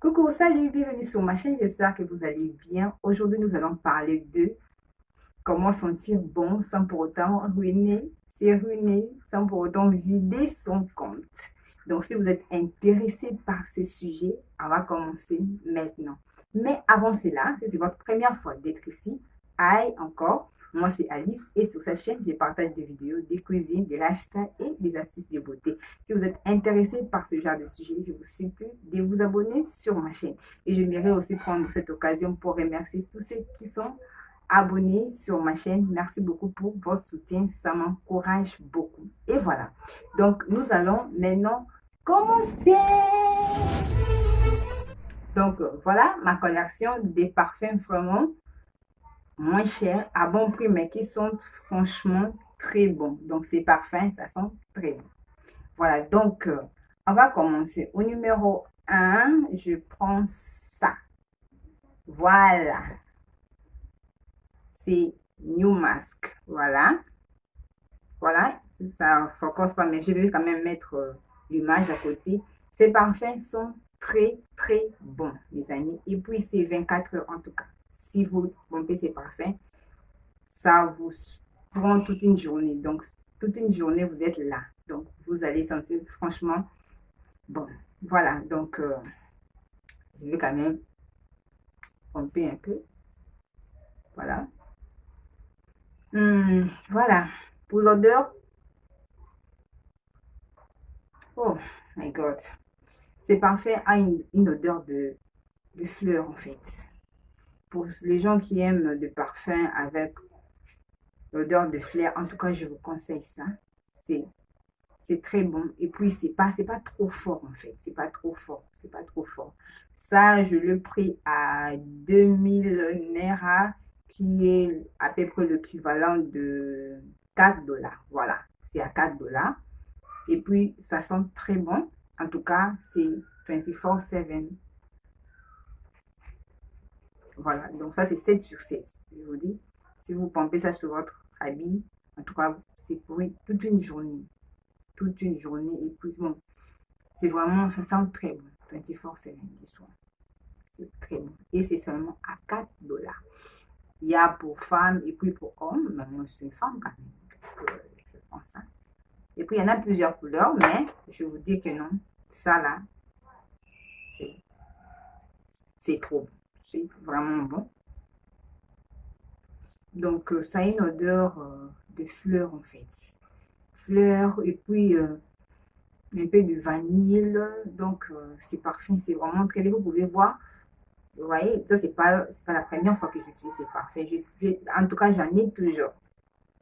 Coucou, salut, bienvenue sur ma chaîne, j'espère que vous allez bien. Aujourd'hui, nous allons parler de comment sentir bon sans pour autant ruiner, sans pour autant vider son compte. Donc, si vous êtes intéressé par ce sujet, on va commencer maintenant. Mais avant cela, si c'est votre première fois d'être ici, aïe encore, moi c'est Alice et sur cette chaîne, je partage des vidéos, des cuisines, des lifestyles et des astuces de beauté. Si vous êtes intéressé par ce genre de sujet, je vous supplie de vous abonner sur ma chaîne. Et j'aimerais aussi prendre cette occasion pour remercier tous ceux qui sont abonnés sur ma chaîne. Merci beaucoup pour votre soutien, ça m'encourage beaucoup. Et voilà, donc nous allons maintenant commencer. Donc voilà ma collection des parfums vraiment moins chers, à bon prix, mais qui sont franchement très bons. Donc ces parfums, ça sent très bon. Voilà, donc on va commencer. Au numéro 1, je prends ça. Voilà. C'est New Mask. Voilà. Voilà. Ça ne focus pas, mais je vais quand même mettre l'image à côté. Ces parfums sont très, très bons, mes amis. Et puis, c'est 24 heures en tout cas. Si vous pompez ces parfums, ça vous prend toute une journée. Donc, toute une journée, vous êtes là. Donc, vous allez sentir franchement bon. Voilà. Donc, je vais quand même pomper un peu. Voilà. Voilà. Pour l'odeur, oh my god. C'est parfait, a une odeur de fleurs en fait. Pour les gens qui aiment le parfum avec l'odeur de fleurs, en tout cas, je vous conseille ça. C'est très bon. Et puis, c'est pas trop fort en fait. C'est pas trop fort. C'est pas trop fort. Ça, je le pris à 2000 Naira, qui est à peu près l'équivalent de 4 dollars. Voilà. C'est à 4 dollars. Et puis, ça sent très bon. En tout cas, c'est 24/7. Voilà. Donc, ça, c'est 7 sur 7. Je vous dis, si vous pompez ça sur votre habit, en tout cas, c'est pour toute une journée. Toute une journée. Et puis, bon, c'est vraiment, ça sent très bon. 24/7 soir. C'est très bon. Et c'est seulement à 4 dollars. Il y a pour femmes et puis pour hommes. Mais moi, je suis une femme quand même. Je pense ça. Et puis, il y en a plusieurs couleurs, mais je vous dis que non. Ça, là, c'est trop bon. C'est vraiment bon. Donc, ça a une odeur de fleurs, en fait. Fleurs et puis un peu de vanille. Donc, c'est parfum, c'est vraiment très bien. Vous pouvez voir. Vous voyez, ça, c'est pas la première fois que j'utilise ces parfums. En tout cas, j'en ai toujours.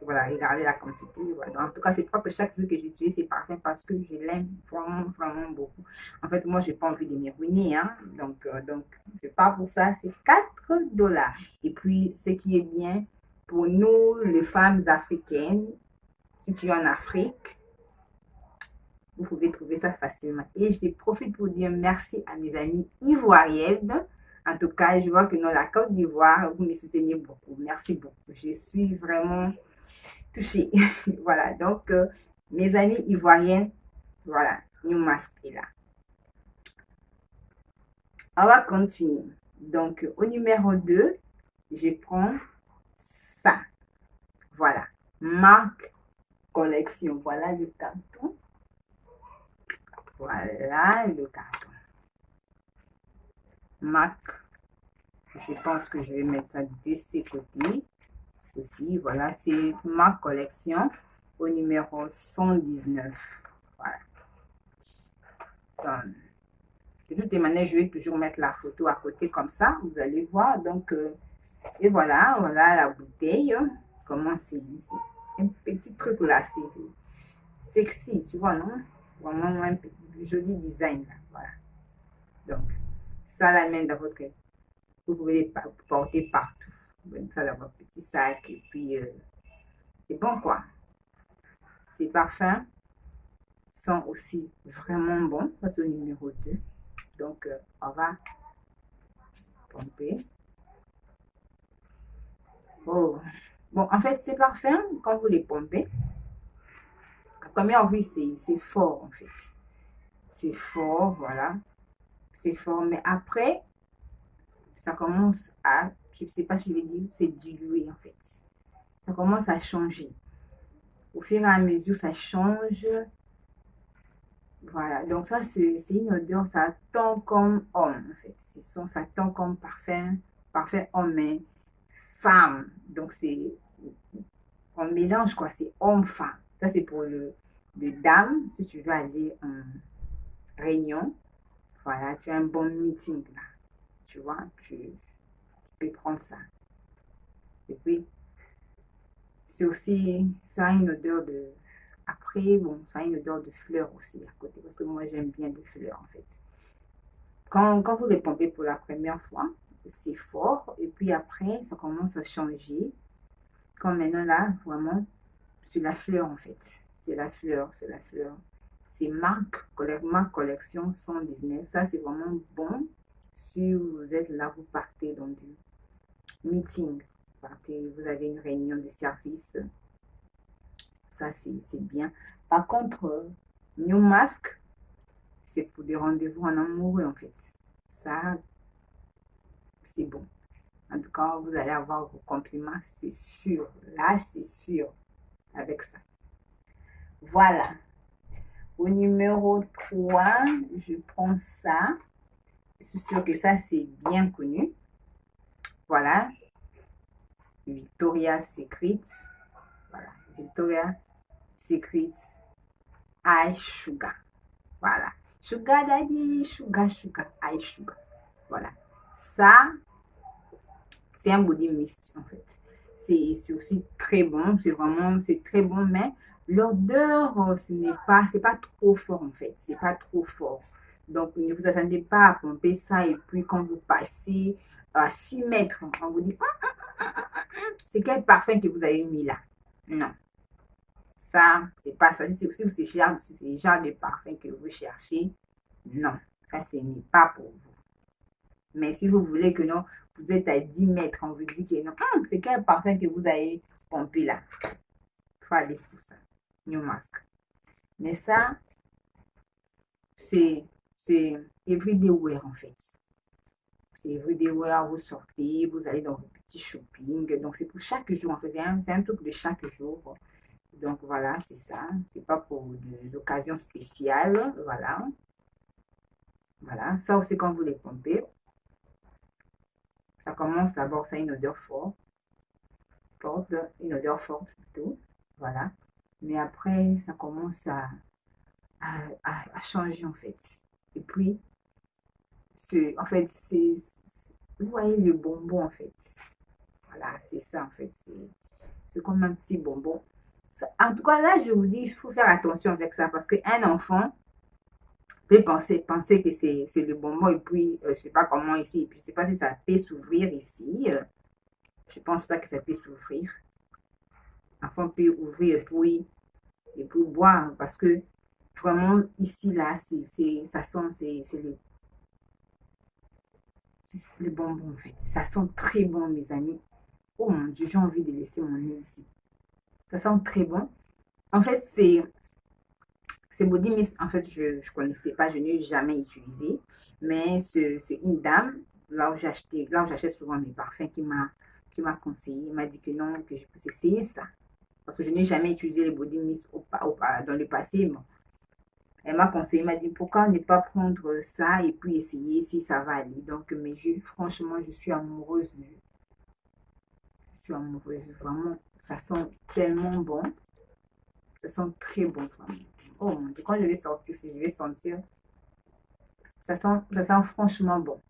Voilà, regardez la quantité. Voilà. En tout cas, c'est presque chaque jour que j'utilise ces parfums parce que je l'aime vraiment, vraiment beaucoup. En fait, moi, je n'ai pas envie de me ruiner. Hein. Donc, je pars pour ça. C'est 4 dollars. Et puis, ce qui est bien pour nous, les femmes africaines, si tu es en Afrique, vous pouvez trouver ça facilement. Et je profite pour dire merci à mes amis ivoiriennes. En tout cas, je vois que dans la Côte d'Ivoire, vous me soutenez beaucoup. Merci beaucoup. Je suis vraiment touchée. Voilà, donc, mes amis ivoiriens, voilà, New Mask est là. On va continuer. Donc, au numéro 2, je prends ça. Voilà, marque collection. Voilà le carton. Voilà le carton. Marque. Je pense que je vais mettre ça de ce côté aussi. Voilà, c'est ma collection au numéro 119. Voilà. Donc, de toutes les manières, je vais toujours mettre la photo à côté comme ça. Vous allez voir. Donc, et voilà, voilà la bouteille. Comment c'est un petit truc là. C'est sexy, tu vois, non? Vraiment un joli design. Là. Voilà. Donc, ça l'amène dans votre... Vous pouvez les porter partout. Vous mettez ça dans votre petit sac et puis c'est bon quoi. Ces parfums sont aussi vraiment bons. Ça c'est le numéro 2. Donc on va pomper. Oh. Bon, en fait, ces parfums, quand vous les pompez, à première vue, c'est fort en fait. C'est fort, voilà. c'est fort. Mais après, ça commence à, je ne sais pas si je vais dire, c'est dilué en fait. Ça commence à changer. Au fur et à mesure, ça change. Voilà, donc ça, c'est une odeur, ça tend comme homme, en fait. Ça tend comme parfum, parfum homme, mais femme. Donc, on mélange, quoi, c'est homme-femme. Ça, c'est pour le dame, si tu veux aller en réunion. Voilà, tu as un bon meeting, là. Tu vois, tu peux prendre ça. Et puis, c'est aussi, ça a une odeur de... Après, bon, ça a une odeur de fleurs aussi à côté, parce que moi, j'aime bien les fleurs, en fait. Quand vous les pompez pour la première fois, c'est fort. Et puis après, ça commence à changer. Comme maintenant là, vraiment, c'est la fleur en fait. C'est la fleur, c'est la fleur. C'est ma collection 119. Ça, c'est vraiment bon. Si vous êtes là, vous partez dans du meeting. Vous avez une réunion de service. Ça, c'est bien. Par contre, New Mask, c'est pour des rendez-vous en amoureux en fait. Ça, c'est bon. En tout cas, vous allez avoir vos compliments, c'est sûr. Là, c'est sûr avec ça. Voilà. Au numéro 3, je prends ça. Je suis sûre que ça, c'est bien connu. Voilà. Victoria's Secret. Voilà. Victoria's Secret Eye Sugar. Voilà. Sugar Daddy, Sugar, Sugar, Eye Sugar. Voilà. Ça, c'est un body mist en fait. C'est aussi très bon, c'est très bon, mais l'odeur, c'est pas trop fort en fait, c'est pas trop fort. Donc, ne vous attendez pas à pomper ça et puis quand vous passez à 6 mètres, on vous dit, c'est quel parfum que vous avez mis là? Non, ça, c'est pas ça. Si c'est le genre de parfum que vous cherchez, non, ça, ce n'est pas pour vous. Mais si vous voulez que non, vous êtes à 10 mètres, on vous dit que non, c'est quel parfum que vous avez pompé là. Il faut aller pour ça. New Mask. Mais ça, c'est everyday wear en fait. C'est everyday wear, vous sortez, vous allez dans vos petits shopping. Donc c'est pour chaque jour en fait. C'est un truc de chaque jour. Donc voilà, c'est ça. C'est pas pour des occasions spéciales. Voilà. Voilà. Ça aussi, quand vous les pompez, ça commence d'abord, ça a une odeur forte, une odeur forte plutôt, voilà. Mais après, ça commence à changer en fait. Et puis, en fait, vous voyez le bonbon en fait. Voilà, c'est ça en fait. C'est comme un petit bonbon. En tout cas, là, je vous dis, il faut faire attention avec ça parce qu'un enfant peut penser que c'est le bonbon et puis, je ne sais pas comment ici, et puis je ne sais pas si ça peut s'ouvrir ici. Je ne pense pas que ça peut s'ouvrir. L'enfant peut ouvrir et puis boire parce que vraiment ici, là, ça sent, c'est le bonbon en fait. Ça sent très bon, mes amis. Oh mon Dieu, j'ai envie de laisser mon nez ici. Ça sent très bon. En fait, c'est Body Mist, en fait, je ne connaissais pas, je n'ai jamais utilisé. Mais c'est une dame, là où j'achète souvent mes parfums, qui m'a conseillé. Il m'a dit que non, que je peux essayer ça. Parce que je n'ai jamais utilisé les Body Mist dans le passé. Bon. Elle m'a conseillé, elle m'a dit pourquoi ne pas prendre ça et puis essayer si ça va aller. Donc, mais franchement, je suis amoureuse. Je suis amoureuse, vraiment. Ça sent tellement bon. Ça sent très bon. Oh mon Dieu, quand je vais sortir, si je vais sentir, ça sent franchement bon.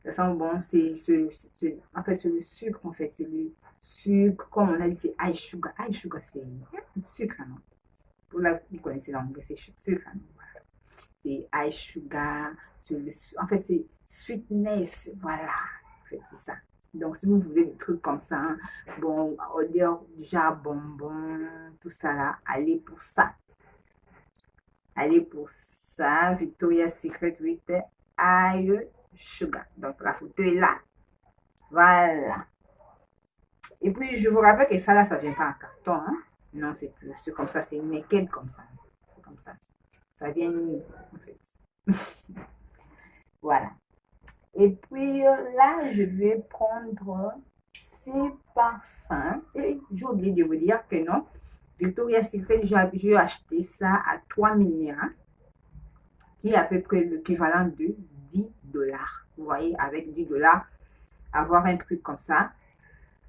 Ça sent bon. En fait, c'est le sucre, en fait. C'est le sucre, comme on a dit, c'est high sugar. High sugar, c'est sucre, non? Vous connaissez l'anglais, c'est sucre, non? Voilà. C'est high sugar. En fait, c'est sweetness. Voilà. En fait, c'est ça. Donc, si vous voulez des trucs comme ça, hein, bon, odeur du genre bonbon, tout ça là, allez pour ça. Allez pour ça. Victoria's Secret with High Sugar. Donc, la photo est là. Voilà. Et puis, je vous rappelle que ça là, ça ne vient pas en carton. Hein? Non, c'est comme ça, c'est naked comme ça. C'est comme ça. Ça vient nu, en fait. Voilà. Et puis là, je vais prendre ces parfums. Et j'ai oublié de vous dire que non, Victoria's Secret, j'ai acheté ça à 3 000 €, qui est à peu près l'équivalent de 10 $. Vous voyez, avec 10 $, avoir un truc comme ça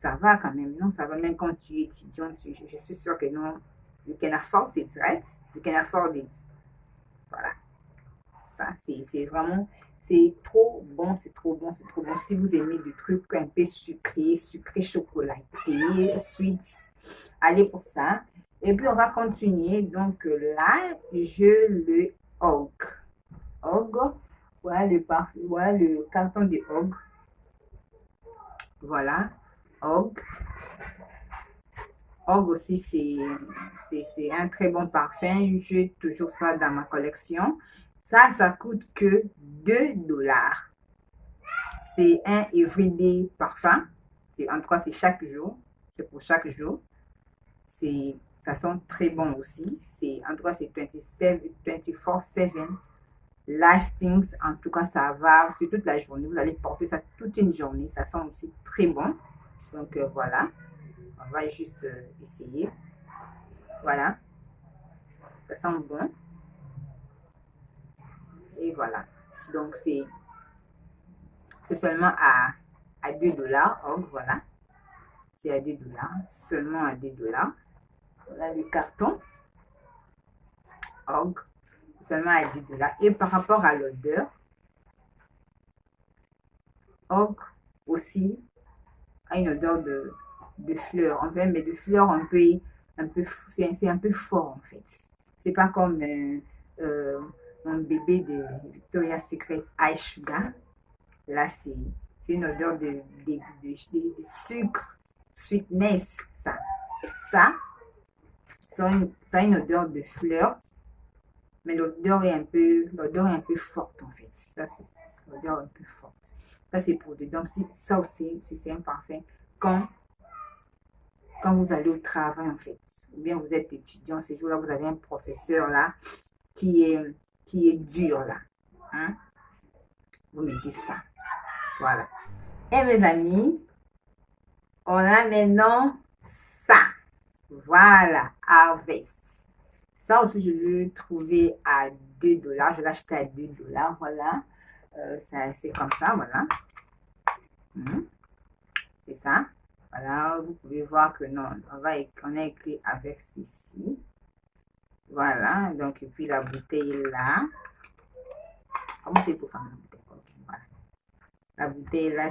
va quand même. Non, ça va même quand tu es étudiant. Je suis sûre que non, you can afford it, right? You can afford it. Voilà. Ça, c'est vraiment, c'est trop bon, c'est trop bon, c'est trop bon. Si vous aimez des trucs un peu sucrés, sucré chocolaté, sweet, allez pour ça. Et puis, on va continuer. Donc là, je le ogre. Ogre, voilà voilà le carton de ogre. Voilà, ogre. Ogre aussi, c'est un très bon parfum. J'ai toujours ça dans ma collection. Ça coûte que 2 $. C'est un everyday parfum. En tout cas, c'est chaque jour. C'est pour chaque jour. Ça sent très bon aussi. En tout cas, c'est 24/7 lastings. En tout cas, ça va sur toute la journée. Vous allez porter ça toute une journée. Ça sent aussi très bon. Donc, voilà. On va juste essayer. Voilà. Ça sent bon. Et voilà. Donc, c'est seulement à 2 $. Donc, voilà. C'est à 2 $. Seulement à 2 $. Voilà le carton. Ogre. Seulement à 10 $. Et par rapport à l'odeur, Ogre aussi a une odeur de fleurs. Enfin, mais de fleurs c'est un peu fort en fait. C'est pas comme mon bébé de Victoria's Secret Ice Sugar. Là, c'est une odeur de sucre, sweetness. Ça a une odeur de fleurs, mais l'odeur est un peu forte en fait. Ça, c'est l'odeur un peu forte. Ça, c'est pour dedans. Ça aussi, c'est un parfum quand vous allez au travail en fait. Ou bien vous êtes étudiant, ces jours-là, vous avez un professeur là qui est dur là. Hein? Vous mettez ça. Voilà. Et mes amis, on a maintenant ça. Voilà, Harvest. Ça aussi, je l'ai trouvé à 2 $. Je l'ai acheté à 2 $. Voilà. C'est comme ça, voilà. C'est ça. Voilà, vous pouvez voir que non, on a écrit avec ceci. Voilà, donc, et puis la bouteille est là. Comment c'est pour faire la bouteille? Voilà. La bouteille là,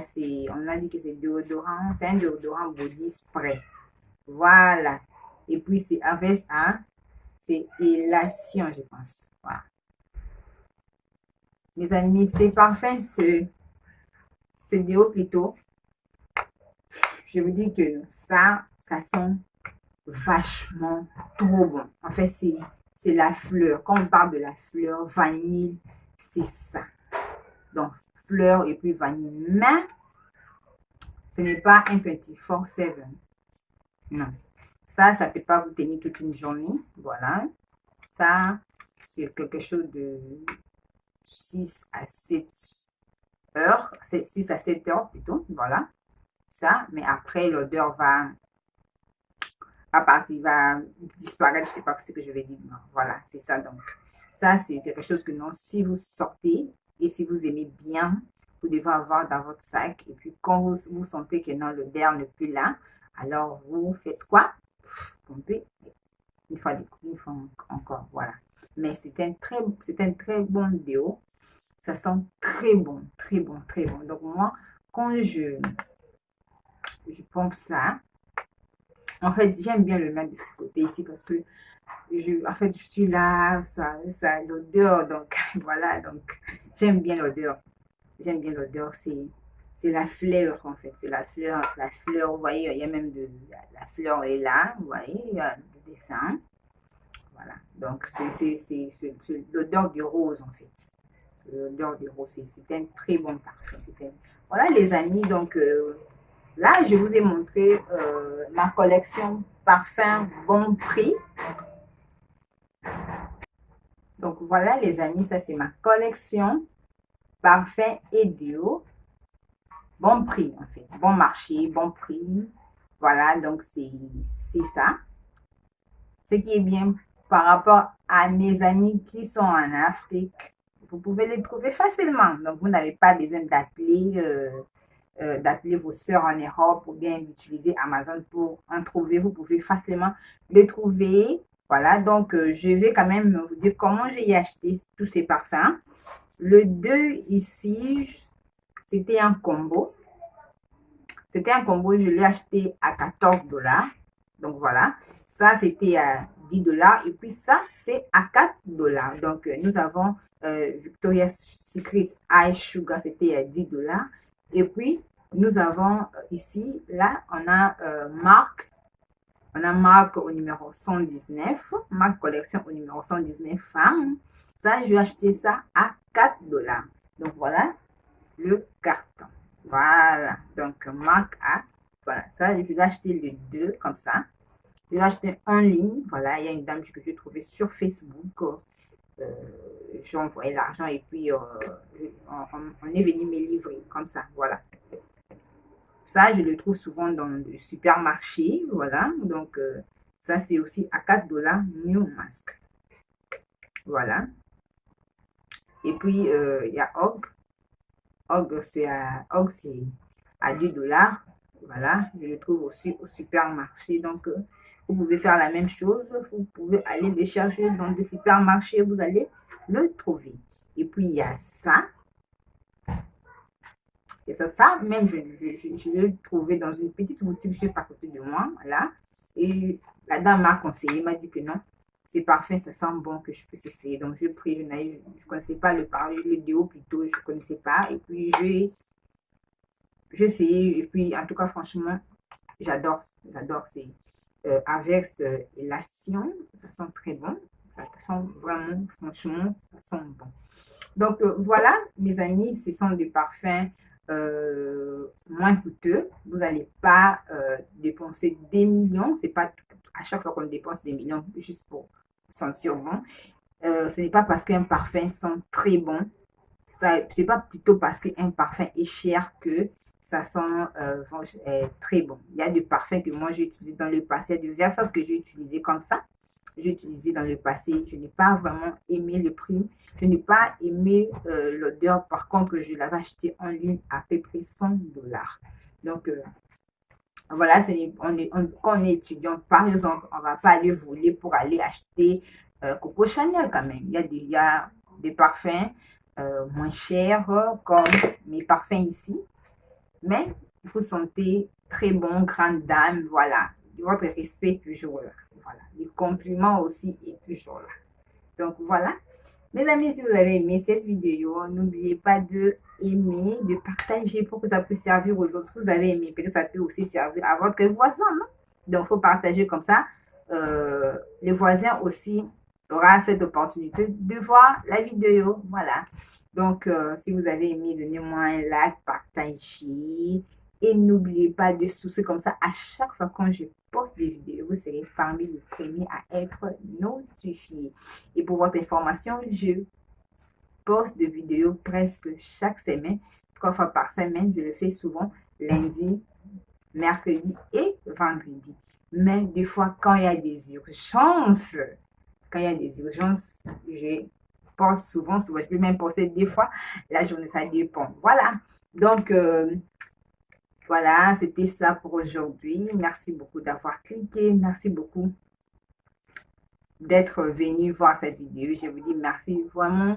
on a dit que c'est déodorant, c'est un déodorant body spray. Voilà. Et puis c'est avec c'est élation, je pense. Voilà. Mes amis, c'est parfum, ce déo plutôt. Je vous dis que ça sent vachement trop bon. En fait, c'est la fleur. Quand on parle de la fleur, vanille, c'est ça. Donc, fleur et puis vanille. Mais, ce n'est pas un petit 4/7. Non. Ça ne peut pas vous tenir toute une journée. Voilà. Ça, c'est quelque chose de 6 à 7 heures. 6 à 7 heures plutôt. Voilà. Ça, mais après, l'odeur va disparaître. Je ne sais pas ce que je vais dire. Non, voilà, c'est ça. Donc, ça, c'est quelque chose que non, si vous sortez et si vous aimez bien, vous devez avoir dans votre sac. Et puis, quand vous sentez que non, l'odeur n'est plus là, alors vous faites quoi? Pompez une fois encore. Voilà. Mais c'est un très bon déo. Ça sent très bon, très bon, très bon. Donc, moi, quand je pompe ça, en fait, j'aime bien le mettre de ce côté ici parce que je suis là, ça l'odeur, donc voilà, donc j'aime bien l'odeur. J'aime bien l'odeur, c'est la fleur en fait, c'est la fleur, vous voyez, il y a même la fleur est là, vous voyez, il y a le dessin. Voilà, donc c'est l'odeur du rose en fait. L'odeur du rose, c'est un très bon parfum. Voilà les amis, donc là, je vous ai montré ma collection parfum bon prix. Donc, voilà les amis, ça c'est ma collection parfum et déo. Bon prix, en fait. Bon marché, bon prix. Voilà, donc c'est ça. Ce qui est bien par rapport à mes amis qui sont en Afrique, vous pouvez les trouver facilement. Donc, vous n'avez pas besoin d'appeler vos sœurs en Europe ou bien d'utiliser Amazon pour en trouver. Vous pouvez facilement les trouver. Voilà, donc je vais quand même vous dire comment j'ai acheté tous ces parfums. Le 2 ici, c'était un combo. C'était un combo, je l'ai acheté à 14 $. Donc voilà, ça c'était à 10 $. Et puis ça, c'est à 4 $. Donc nous avons Victoria's Secret Eye Sugar, c'était à 10 $. Et puis nous avons ici, là, on a marque au numéro 119, marque collection au numéro 119 femmes. Ça, je vais acheter ça à 4 $. Donc voilà le carton. Voilà, donc marque A. Voilà, ça, je vais acheter les deux comme ça. Je vais acheter en ligne. Voilà, il y a une dame que j'ai trouvée sur Facebook. J'ai envoyé l'argent et puis on est venu me livrer comme ça. Voilà. Ça, je le trouve souvent dans le supermarché. Voilà, donc ça, c'est aussi à 4 $, New Mask. Voilà. Et puis, il y a Og. Og, c'est à 10 $. Voilà, je le trouve aussi au supermarché. Donc, vous pouvez faire la même chose. Vous pouvez aller le chercher dans des supermarchés. Vous allez le trouver. Et puis, il y a ça. C'est ça. Même, je l'ai trouvé dans une petite boutique juste à côté de moi. Voilà. Et la dame m'a conseillé, m'a dit que non, c'est parfait, ça sent bon, que je puisse essayer. Donc, je prie, je ne connaissais pas le déo plutôt, je ne connaissais pas. Et puis, j'ai essayé. Et puis, en tout cas, franchement, j'adore. C'est Averse Elation. Ça sent très bon. Ça sent vraiment, franchement, ça sent bon. Donc, voilà, mes amis, ce sont des parfums moins coûteux. Vous n'allez pas dépenser des millions. C'est pas à chaque fois qu'on dépense des millions juste pour sentir bon. Ce n'est pas parce qu'un parfum sent très bon. C'est pas plutôt parce qu'un parfum est cher que ça sent très bon. Il y a des parfums que moi j'ai utilisé dans le passé, de Versace que j'ai utilisé comme ça. J'ai utilisé dans le passé. Je n'ai pas vraiment aimé le prix. Je n'ai pas aimé l'odeur. Par contre, je l'avais acheté en ligne à peu près 100 $. Donc, voilà, quand on est étudiant, par exemple, on ne va pas aller voler pour aller acheter Coco Chanel quand même. Il y a des parfums moins chers, comme mes parfums ici. Mais vous sentez très bon, grande dame, voilà. Votre respect est toujours là. Voilà. Le compliment aussi est toujours là. Donc voilà. Mes amis, si vous avez aimé cette vidéo, n'oubliez pas de aimer, de partager pour que ça puisse servir aux autres. Si vous avez aimé, peut-être ça peut aussi servir à votre voisin, non? Donc, il faut partager comme ça. Le voisin aussi aura cette opportunité de voir la vidéo. Voilà. Donc, si vous avez aimé, donnez-moi un like, partagez. Et n'oubliez pas de souscrire comme ça. À chaque fois quand je poste des vidéos, vous serez parmi les premiers à être notifiés. Et pour votre information, je poste des vidéos presque chaque semaine, 3 fois par semaine. Je le fais souvent lundi, mercredi et vendredi. Mais des fois, quand il y a des urgences, je poste souvent. Je peux même poster des fois la journée, ça dépend. Voilà. Donc, voilà, c'était ça pour aujourd'hui. Merci beaucoup d'avoir cliqué. Merci beaucoup d'être venu voir cette vidéo. Je vous dis merci vraiment